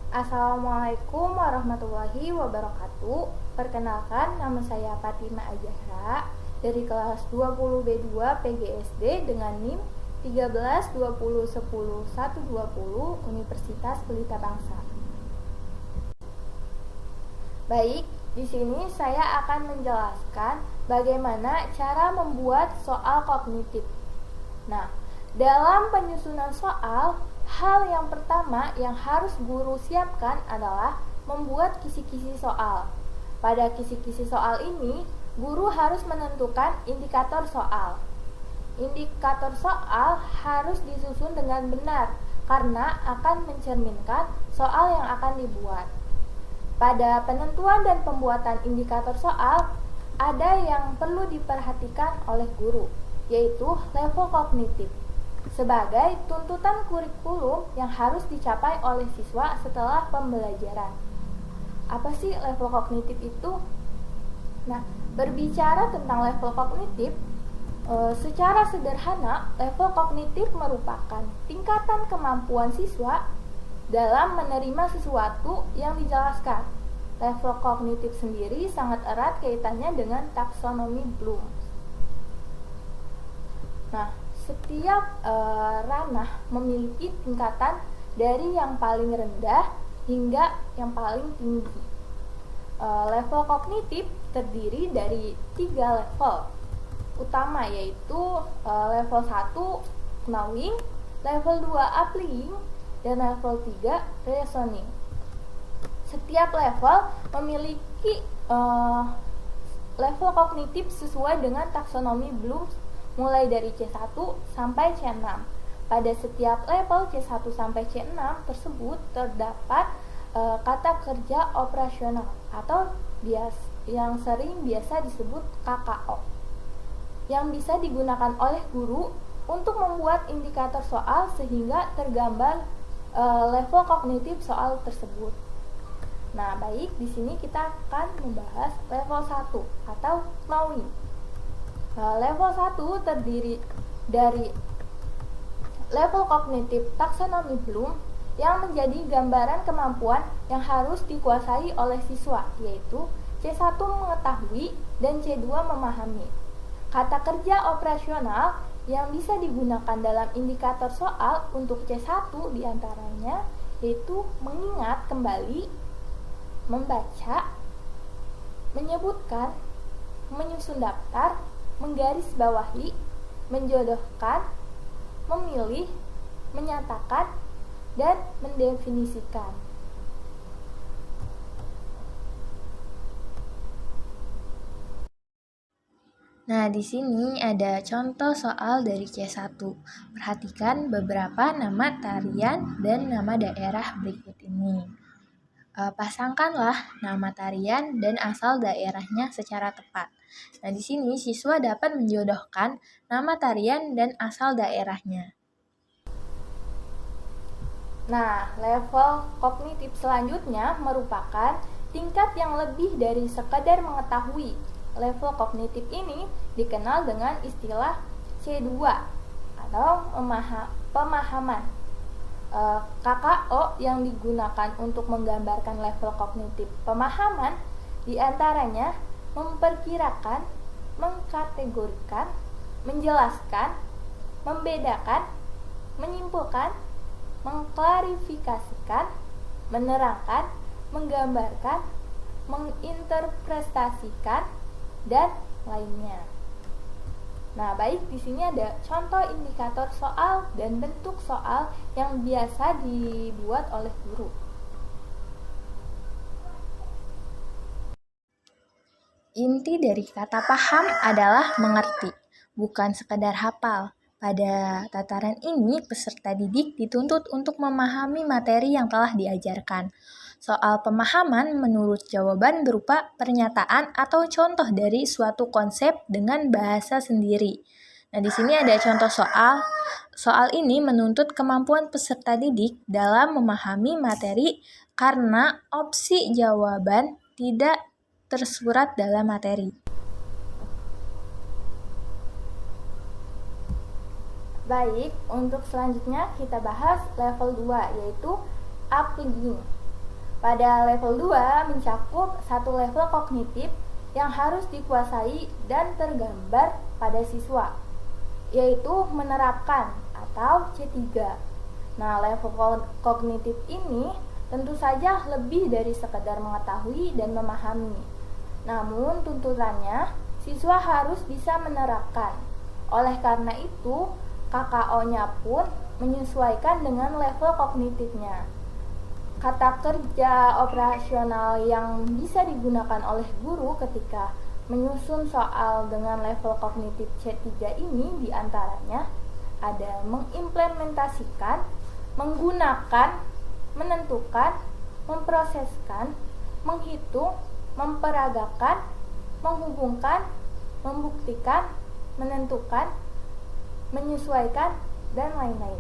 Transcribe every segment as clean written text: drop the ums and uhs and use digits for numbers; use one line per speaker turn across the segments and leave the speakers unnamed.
Assalamualaikum warahmatullahi wabarakatuh. Perkenalkan, nama saya Fatima Ajahra dari kelas 20B2 PGSD dengan NIM 13 20 10 120 Universitas Pelita Bangsa. Baik, di sini saya akan menjelaskan bagaimana cara membuat soal kognitif. Nah, dalam penyusunan soal, hal yang pertama yang harus guru siapkan adalah membuat kisi-kisi soal. Pada kisi-kisi soal ini, guru harus menentukan indikator soal. Indikator soal harus disusun dengan benar karena akan mencerminkan soal yang akan dibuat. Pada penentuan dan pembuatan indikator soal, ada yang perlu diperhatikan oleh guru, yaitu level kognitif, sebagai tuntutan kurikulum yang harus dicapai oleh siswa setelah pembelajaran. Apa sih level kognitif itu? Nah, berbicara tentang level kognitif, secara sederhana, level kognitif merupakan tingkatan kemampuan siswa dalam menerima sesuatu yang dijelaskan. Level kognitif sendiri sangat erat kaitannya dengan taksonomi Bloom. Nah, setiap ranah memiliki tingkatan dari yang paling rendah hingga yang paling tinggi. Level kognitif terdiri dari 3 level utama, yaitu level 1 knowing, level 2 applying, dan level 3 reasoning. Setiap level memiliki level kognitif sesuai dengan taksonomi Bloom mulai dari C1 sampai C6. Pada setiap level C1 sampai C6 tersebut terdapat kata kerja operasional atau yang sering biasa disebut KKO, yang bisa digunakan oleh guru untuk membuat indikator soal sehingga tergambar level kognitif soal tersebut. Nah, baik, di sini kita akan membahas level 1 atau knowing. Level 1 terdiri dari level kognitif taksonomi Bloom yang menjadi gambaran kemampuan yang harus dikuasai oleh siswa, yaitu C1 mengetahui dan C2 memahami. Kata kerja operasional yang bisa digunakan dalam indikator soal untuk C1 diantaranya yaitu mengingat kembali, membaca, menyebutkan, menyusun daftar, menggarisbawahi, menjodohkan, memilih, menyatakan, dan mendefinisikan. Nah, di sini ada contoh soal dari C1. Perhatikan beberapa nama tarian dan nama daerah berikut ini. Pasangkanlah nama tarian dan asal daerahnya secara tepat. Nah, di sini siswa dapat menjodohkan nama tarian dan asal daerahnya. Nah, level kognitif selanjutnya merupakan tingkat yang lebih dari sekadar mengetahui. Level kognitif ini dikenal dengan istilah C2 atau pemahaman. KKO yang digunakan untuk menggambarkan level kognitif pemahaman diantaranya memperkirakan, mengkategorikan, menjelaskan, membedakan, menyimpulkan, mengklarifikasikan, menerangkan, menggambarkan, menginterpretasikan, dan lainnya. Nah, baik, di sini ada contoh indikator soal dan bentuk soal yang biasa dibuat oleh guru. Inti dari kata paham adalah mengerti, bukan sekedar hafal. Pada tataran ini, peserta didik dituntut untuk memahami materi yang telah diajarkan. Soal pemahaman menurut jawaban berupa pernyataan atau contoh dari suatu konsep dengan bahasa sendiri. Nah, di sini ada contoh soal. Soal ini menuntut kemampuan peserta didik dalam memahami materi karena opsi jawaban tidak tersurat dalam materi. Baik, untuk selanjutnya kita bahas level 2, yaitu applying. Pada level 2 mencakup satu level kognitif yang harus dikuasai dan tergambar pada siswa, yaitu menerapkan atau C3. Nah, level kognitif ini tentu saja lebih dari sekedar mengetahui dan memahami. Namun tuntutannya siswa harus bisa menerapkan. Oleh karena itu, KKO-nya pun menyesuaikan dengan level kognitifnya. Kata kerja operasional yang bisa digunakan oleh guru ketika menyusun soal dengan level kognitif C3 ini diantaranya ada mengimplementasikan, menggunakan, menentukan, memproseskan, menghitung, memperagakan, menghubungkan, membuktikan, menentukan, menyesuaikan, dan lain-lain.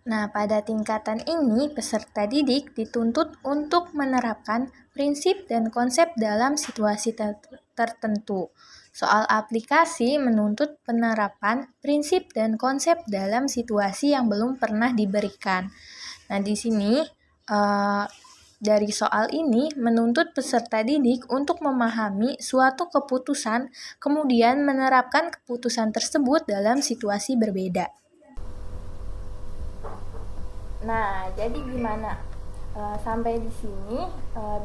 Nah, pada tingkatan ini, peserta didik dituntut untuk menerapkan prinsip dan konsep dalam situasi tertentu. Soal aplikasi menuntut penerapan prinsip dan konsep dalam situasi yang belum pernah diberikan. Nah, di sini dari soal ini menuntut peserta didik untuk memahami suatu keputusan, kemudian menerapkan keputusan tersebut dalam situasi berbeda.
Nah, jadi gimana? Sampai di sini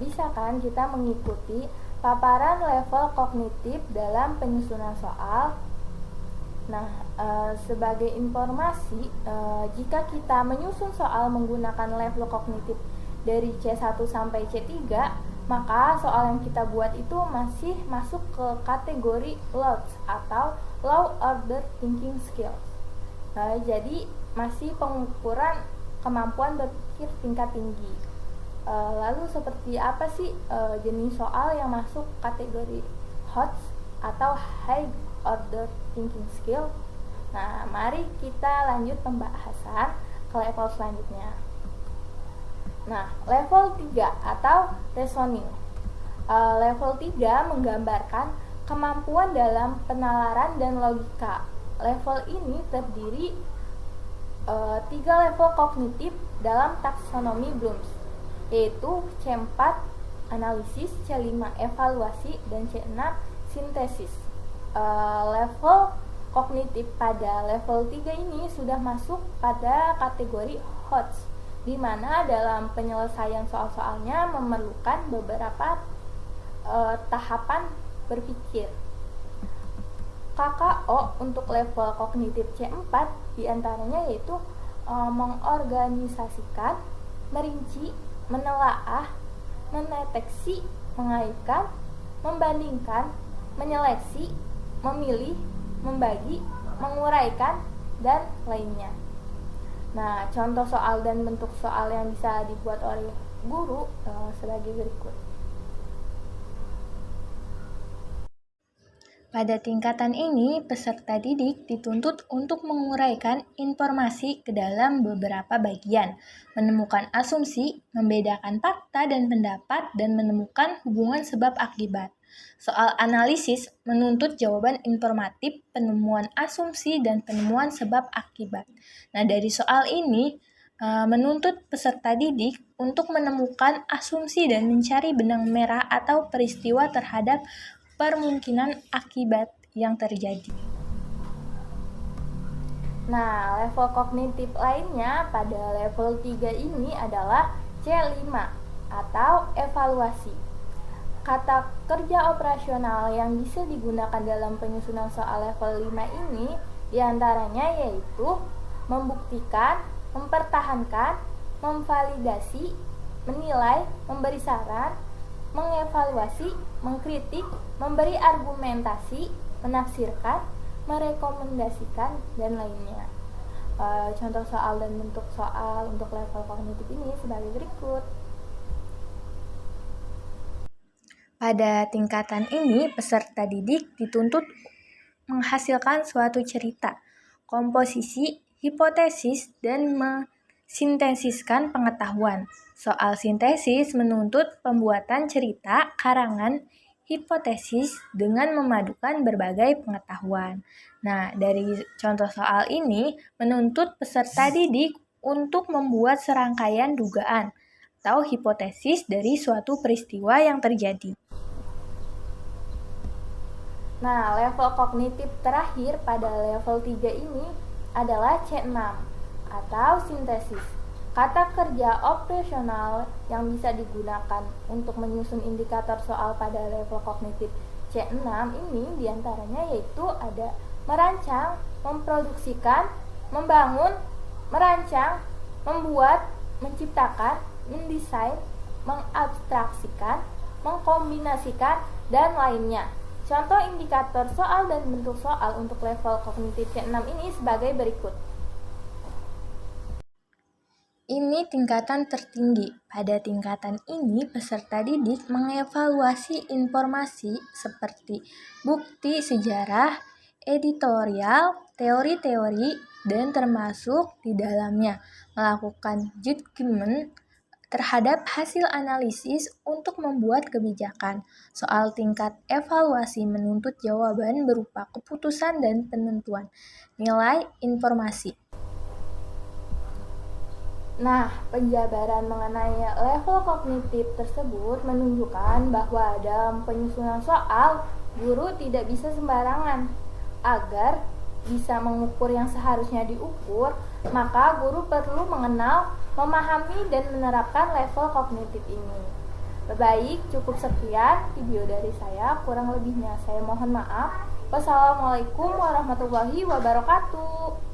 bisa kan kita mengikuti paparan level kognitif dalam penyusunan soal. Nah, sebagai informasi, jika kita menyusun soal menggunakan level kognitif dari C1 sampai C3, maka soal yang kita buat itu masih masuk ke kategori LOTS atau Low Order Thinking Skills. Jadi masih pengukuran kemampuan berpikir tingkat tinggi. Lalu seperti apa sih jenis soal yang masuk kategori HOTS atau High Order Thinking Skill? Nah, mari kita lanjut pembahasan ke level selanjutnya. Nah, level 3 atau Reasoning. Level 3 menggambarkan kemampuan dalam penalaran dan logika. Level ini terdiri 3 level kognitif dalam taksonomi Bloom's, yaitu C4 analisis, C5 evaluasi, dan C6 sintesis. Level kognitif pada level 3 ini sudah masuk pada kategori HOTS, di mana dalam penyelesaian soal-soalnya memerlukan beberapa tahapan berpikir. KKO untuk level kognitif C4 diantaranya yaitu mengorganisasikan, merinci, menelaah, mendeteksi, mengaitkan, membandingkan, menyeleksi, memilih, membagi, menguraikan, dan lainnya. Nah, contoh soal dan bentuk soal yang bisa dibuat oleh guru sebagai berikut.
Pada tingkatan ini, peserta didik dituntut untuk menguraikan informasi ke dalam beberapa bagian, menemukan asumsi, membedakan fakta dan pendapat, dan menemukan hubungan sebab akibat. Soal analisis menuntut jawaban informatif, penemuan asumsi, dan penemuan sebab akibat. Nah, dari soal ini, menuntut peserta didik untuk menemukan asumsi dan mencari benang merah atau peristiwa terhadap permungkinan akibat yang terjadi.
Nah, level kognitif lainnya pada level 3 ini adalah C5 atau evaluasi. Kata kerja operasional yang bisa digunakan dalam penyusunan soal level 5 ini diantaranya yaitu membuktikan, mempertahankan, memvalidasi, menilai, memberi saran, mengevaluasi, mengkritik, memberi argumentasi, menafsirkan, merekomendasikan, dan lainnya. Contoh soal dan bentuk soal untuk level kognitif ini sebagai berikut.
Pada tingkatan ini, peserta didik dituntut menghasilkan suatu cerita, komposisi, hipotesis, dan sintesiskan pengetahuan. Soal sintesis menuntut pembuatan cerita, karangan, hipotesis dengan memadukan berbagai pengetahuan. Nah, dari contoh soal ini menuntut peserta didik untuk membuat serangkaian dugaan atau hipotesis dari suatu peristiwa yang terjadi.
Nah, level kognitif terakhir pada level 3 ini adalah C6 atau sintesis. Kata kerja operasional yang bisa digunakan untuk menyusun indikator soal pada level kognitif C6 ini diantaranya yaitu ada merancang, memproduksikan, membangun, merancang, membuat, menciptakan, mendesain, mengabstraksikan, mengkombinasikan, dan lainnya. Contoh indikator soal dan bentuk soal untuk level kognitif C6 ini sebagai berikut.
Ini tingkatan tertinggi. Pada tingkatan ini, peserta didik mengevaluasi informasi seperti bukti sejarah, editorial, teori-teori, dan termasuk di dalamnya melakukan judgement terhadap hasil analisis untuk membuat kebijakan. Soal tingkat evaluasi menuntut jawaban berupa keputusan dan penentuan nilai informasi.
Nah, penjabaran mengenai level kognitif tersebut menunjukkan bahwa dalam penyusunan soal, guru tidak bisa sembarangan. Agar bisa mengukur yang seharusnya diukur, maka guru perlu mengenal, memahami, dan menerapkan level kognitif ini. Baik, cukup sekian video dari saya. Kurang lebihnya saya mohon maaf. Wassalamualaikum warahmatullahi wabarakatuh.